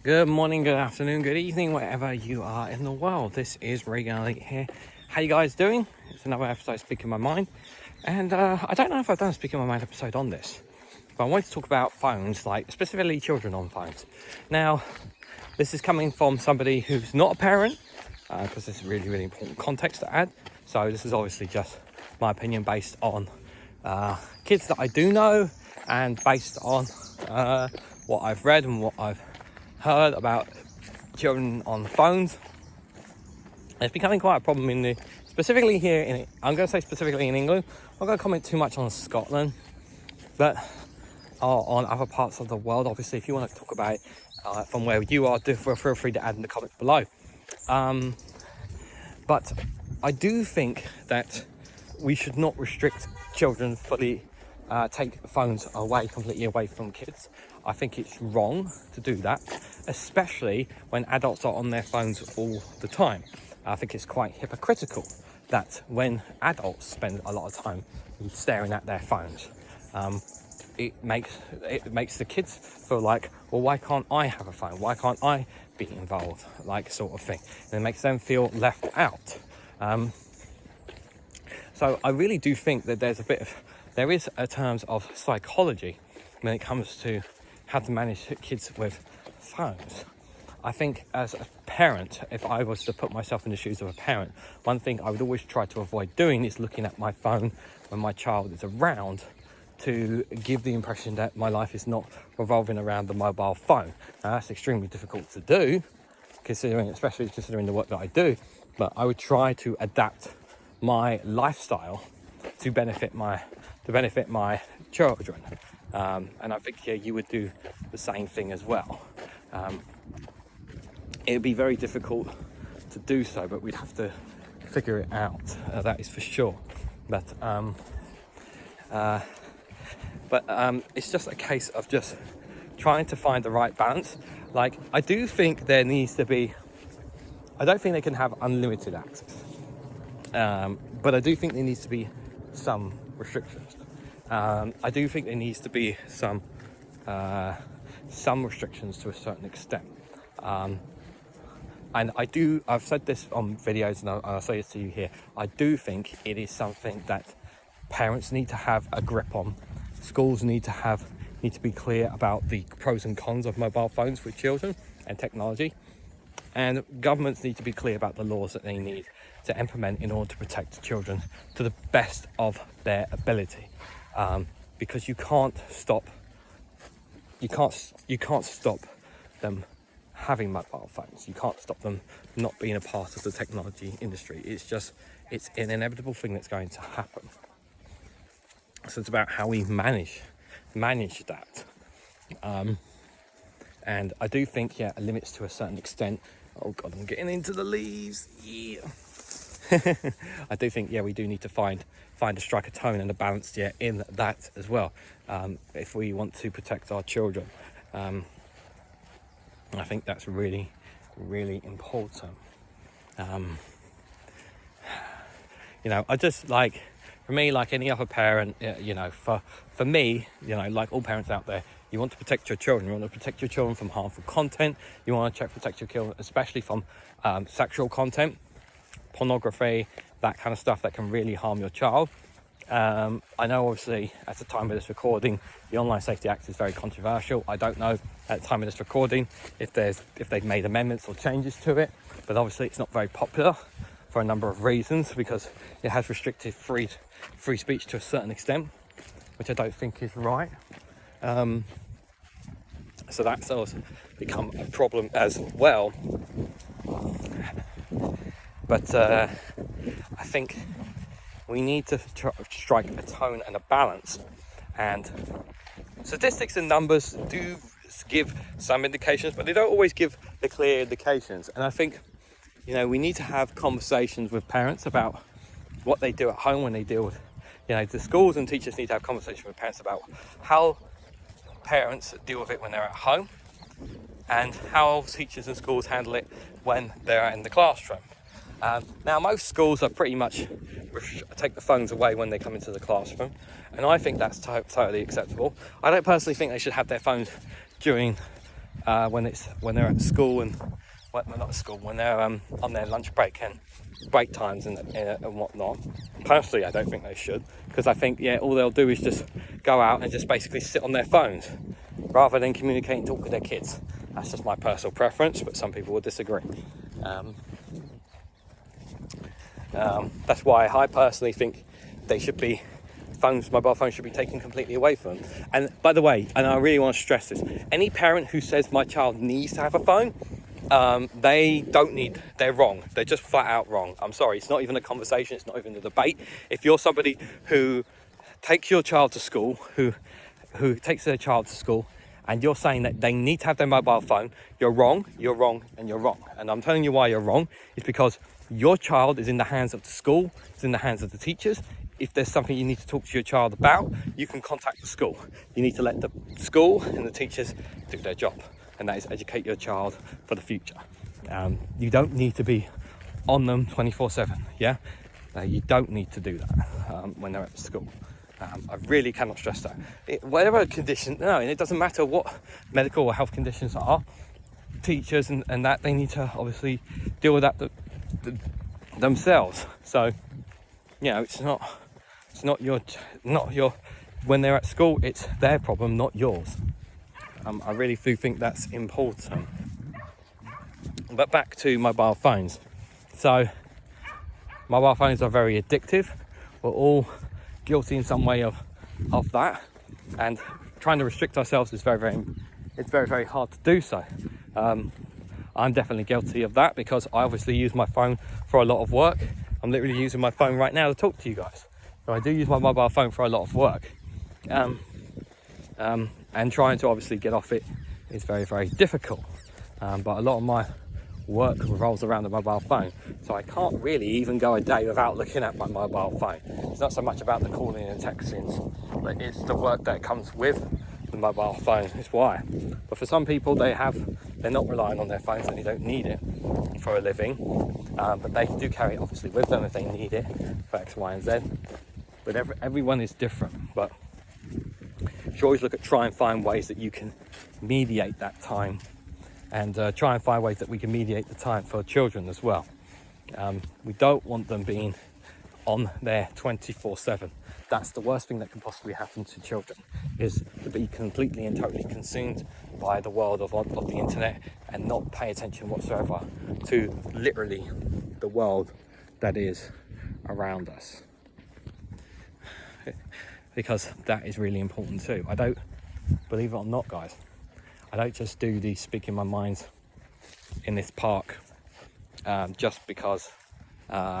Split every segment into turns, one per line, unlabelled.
Good morning, good afternoon, good evening, wherever you are in the world. This is Reganelite here. How you guys doing? It's another episode of Speaking My Mind. And I don't know if I've done a Speaking My Mind episode on this, but I wanted to talk about phones, like specifically children on phones. Now, this is coming from somebody who's not a parent, because this is really, really important context to add. So this is obviously just my opinion based on kids that I do know and based on what I've read and what I've heard about children on phones. It's becoming quite a problem specifically here I'm going to say specifically in England. I'm not going to comment too much on Scotland, but on other parts of the world. Obviously, if you want to talk about it from where you are, feel free to add in the comments below. But I do think that we should not restrict children fully, take phones completely away from kids. I think it's wrong to do that, especially when adults are on their phones all the time. I think it's quite hypocritical that when adults spend a lot of time staring at their phones, it makes the kids feel like, well, why can't I have a phone? Why can't I be involved? Like, sort of thing. And it makes them feel left out. So I really do think that there is a terms of psychology when it comes to how to manage kids with phones. I think as a parent, if I was to put myself in the shoes of a parent, one thing I would always try to avoid doing is looking at my phone when my child is around, to give the impression that my life is not revolving around the mobile phone. Now, that's extremely difficult to do, especially considering the work that I do, but I would try to adapt my lifestyle to benefit my children. And I think you would do the same thing as well. It would be very difficult to do so, but we'd have to figure it out. That is for sure. But it's just a case of just trying to find the right balance. Like, I do think there needs to be. I don't think they can have unlimited access, but I do think there needs to be some restrictions. I do think there needs to be some restrictions to a certain extent. And I've said this on videos, and I'll say it to you here. I do think it is something that parents need to have a grip on. Schools need to be clear about the pros and cons of mobile phones for children and technology. And governments need to be clear about the laws that they need to implement in order to protect children to the best of their ability. Because you can't stop them having mobile phones. You can't stop them not being a part of the technology industry. It's an inevitable thing that's going to happen. So it's about how we manage that. And I do think, limits to a certain extent. Oh God, I'm getting into the leaves. Yeah. I do think, we do need to find a strike a tone and a balance in that as well, if we want to protect our children. I think that's really, really important. I just like, for me, like any other parent, for me, like all parents out there, you want to protect your children. You want to protect your children from harmful content. You want to protect your children, especially from sexual content, pornography, that kind of stuff that can really harm your child. I know, obviously, at the time of this recording, the Online Safety Act is very controversial. I don't know at the time of this recording if they've made amendments or changes to it, but obviously it's not very popular for a number of reasons, because it has restricted free speech to a certain extent, which I don't think is right. So that's also become a problem as well. But I think we need to strike a tone and a balance. And statistics and numbers do give some indications, but they don't always give the clear indications. And I think, we need to have conversations with parents about what they do at home when they deal with, the schools and teachers need to have conversations with parents about how parents deal with it when they're at home, and how teachers and schools handle it when they're in the classroom. Now, most schools are pretty much take the phones away when they come into the classroom, and I think that's totally acceptable. I don't personally think they should have their phones during when they're at school and not at school, when they're on their lunch break and break times and whatnot. Personally, I don't think they should, because I think all they'll do is just go out and just basically sit on their phones rather than communicate and talk with their kids. That's just my personal preference, but some people will disagree. That's why I personally think they should be mobile phones should be taken completely away from them. And by the way, and I really want to stress this, any parent who says my child needs to have a phone, they're wrong. They're just flat out wrong. I'm sorry, it's not even a conversation, it's not even a debate. If you're somebody who takes your child to school, who takes their child to school, and you're saying that they need to have their mobile phone, you're wrong, you're wrong, and you're wrong. And I'm telling you why you're wrong. It's because your child is in the hands of the school, it's in the hands of the teachers. If there's something you need to talk to your child about, you can contact the school. You need to let the school and the teachers do their job, and that is educate your child for the future. You don't need to be on them 24/7, you don't need to do that when they're at school. I really cannot stress that. Whatever condition, and it doesn't matter what medical or health conditions are, teachers and that, they need to obviously deal with that themselves. So, it's not your when they're at school, it's their problem, not yours. I really do think that's important. But back to mobile phones. So, mobile phones are very addictive. We're all guilty in some way of that, and trying to restrict ourselves is very hard to do so. I'm definitely guilty of that, because I obviously use my phone for a lot of work. I'm literally using my phone right now to talk to you guys. So I do use my mobile phone for a lot of work. And trying to obviously get off it is very difficult. But a lot of my work revolves around the mobile phone. So I can't really even go a day without looking at my mobile phone. It's not so much about the calling and texting, but it's the work that comes with the mobile phone. It's why. But for some people, they're not relying on their phones and they don't need it for a living. But they do carry it obviously with them if they need it for X, Y, and Z. But everyone is different. But you should always try and find ways that you can mediate that time, and try and find ways that we can mediate the time for children as well. We don't want them being on there 24/7. That's the worst thing that can possibly happen to children, is to be completely and totally consumed by the world of the internet and not pay attention whatsoever to literally the world that is around us. Because that is really important too. I don't, believe it or not, guys, I don't just do these speaking my minds in this park just because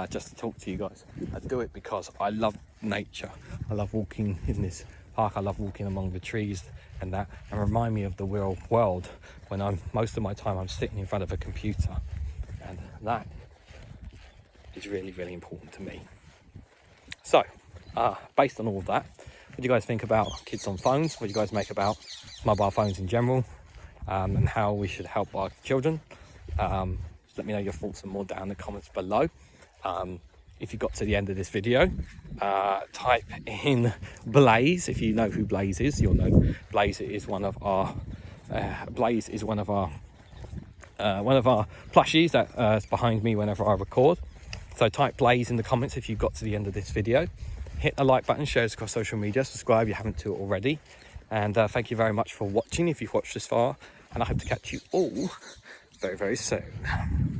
just to talk to you guys. I do it because I love nature. I love walking in this park. I love walking among the trees and that, and remind me of the real world when most of my time I'm sitting in front of a computer, and that is really important to me. So based on all of that, what do you guys think about kids on phones? What do you guys make about mobile phones in general, and how we should help our children? Let me know your thoughts and more down in the comments below. If you got to the end of this video, type in Blaze. If you know who Blaze is, you'll know Blaze is one of our plushies that's behind me whenever I record. So type Blaze in the comments if you got to the end of this video. Hit the like button, share us across social media, subscribe if you haven't to already, and thank you very much for watching if you've watched this far, and I hope to catch you all very soon.